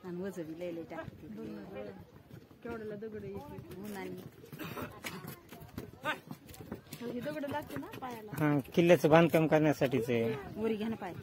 आणि वजन लय लय टाकते केवढ्याला दगड उन्हाने ही दगड लागते ना पायाला. हा किल्ल्याचं बांधकाम करण्यासाठीच आहे. वरी घ्या ना पाय.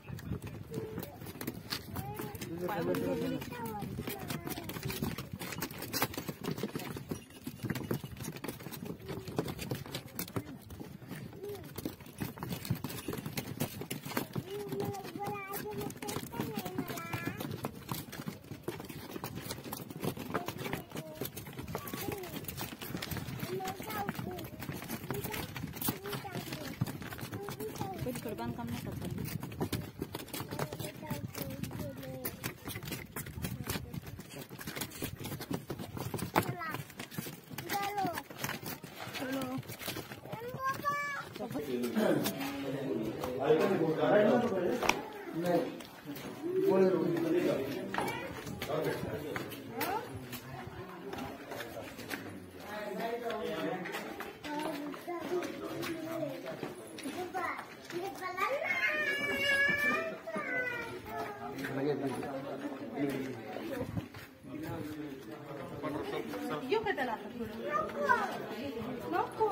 पलीकडे बांधकाम नाही करत. येऊ का त्याला आता थोडं? नको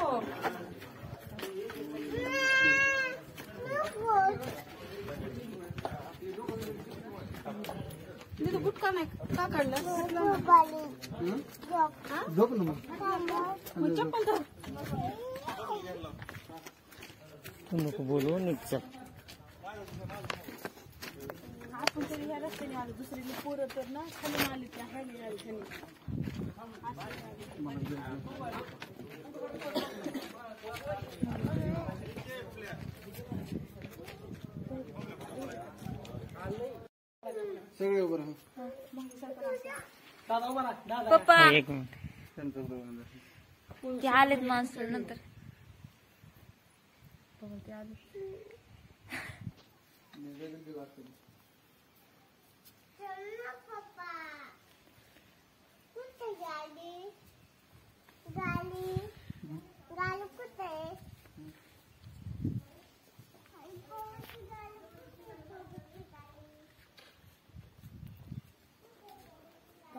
मी तो गुटखा नाही का काढला? झोप ना मग चप्पल धर. तू नको बोलू नीट चल. आपण तरी या रस्त्याने आलो. दुसरी पोरं तर ना खाली आली त्या ह्याने आली खाली. सगळे उभं राहा. पप्पा एक मिनिट ते आलेत माणसं नंतर.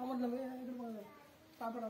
म्हटलं इकडे पापड